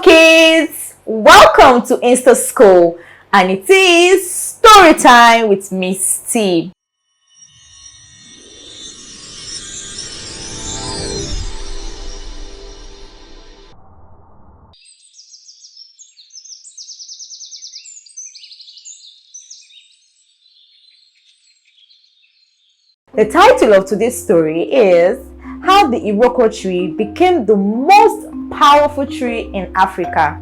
kids, welcome to Insta School, and it is story time with Miss T. The title of today's story is How the Iroko tree became the most powerful tree in Africa.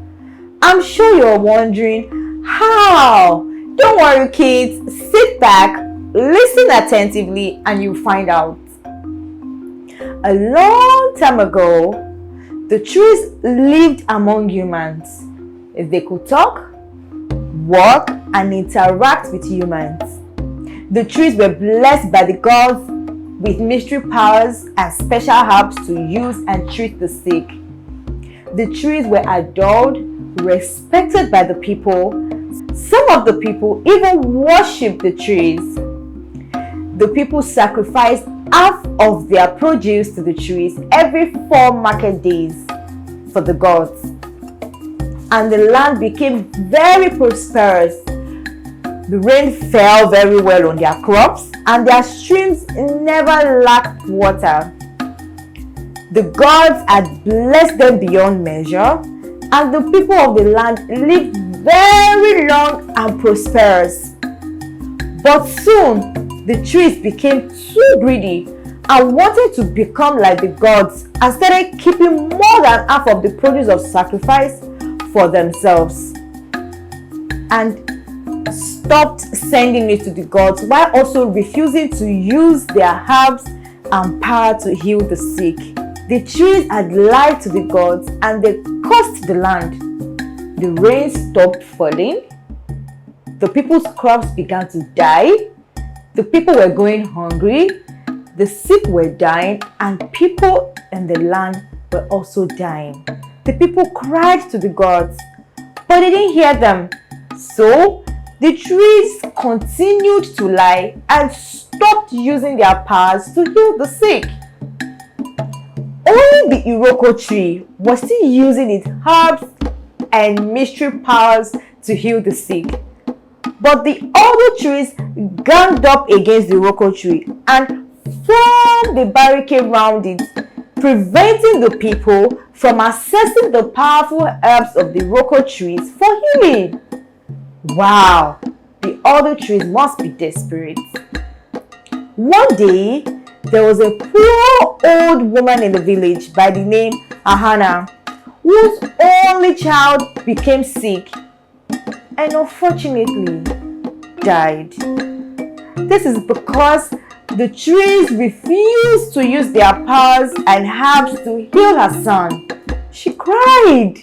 I'm sure you're wondering how. Don't worry, kids. Sit back, listen attentively, and you'll find out. A long time ago, the trees lived among humans. They could talk, walk, and interact with humans. The trees were blessed by the gods with mystery powers and special herbs to use and treat the sick. The trees were adored, respected by the people. Some of the people even worshipped the trees. The people sacrificed half of their produce to the trees every 4 market days for the gods. And the land became very prosperous. The rain fell very well on their crops, and their streams never lacked water. The gods had blessed them beyond measure, and the people of the land lived very long and prosperous. But soon, the trees became too greedy and wanted to become like the gods and started keeping more than half of the produce of sacrifice for themselves, and stopped sending it to the gods, while also refusing to use their herbs and power to heal the sick. The trees had lied to the gods, and they cursed the land. The rain stopped falling. The people's crops began to die. The people were going hungry. The sick were dying, and people in the land were also dying. The people cried to the gods, but they didn't hear them. So the trees continued to lie and stopped using their powers to heal the sick. Only the Iroko tree was still using its herbs and mystery powers to heal the sick. But the other trees ganged up against the Iroko tree and formed a barricade around it, preventing the people from accessing the powerful herbs of the Iroko trees for healing. Wow, the other trees must be desperate. One day, there was a poor old woman in the village by the name Ahana, whose only child became sick and unfortunately died. This is because the trees refused to use their powers and herbs to heal her son. She cried.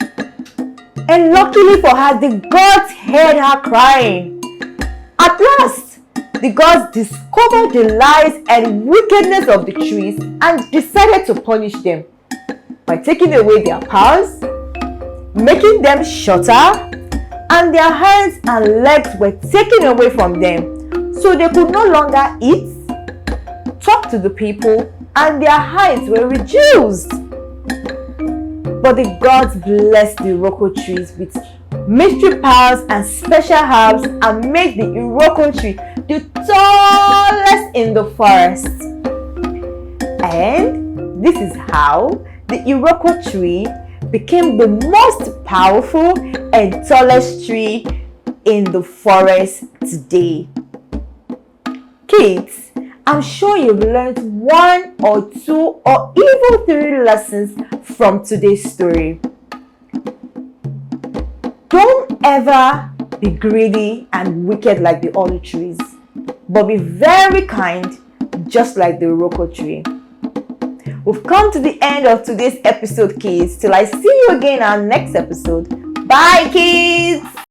And luckily for her, the gods heard her crying. At last, the gods discovered the lies and wickedness of the trees and decided to punish them by taking away their powers, making them shorter, and their hands and legs were taken away from them, so they could no longer eat, talk to the people, and their heights were reduced. But the gods blessed the Iroko trees with mystery powers and special herbs and made the Iroko tree the tallest in the forest. And this is how the Iroko tree became the most powerful and tallest tree in the forest today. Kids, I'm sure you've learned 1 or 2 or even 3 lessons from today's story. Don't ever be greedy and wicked like the other trees, but be very kind, just like the Iroko tree. We've come to the end of today's episode, kids. Till I see you again in our next episode. Bye, kids!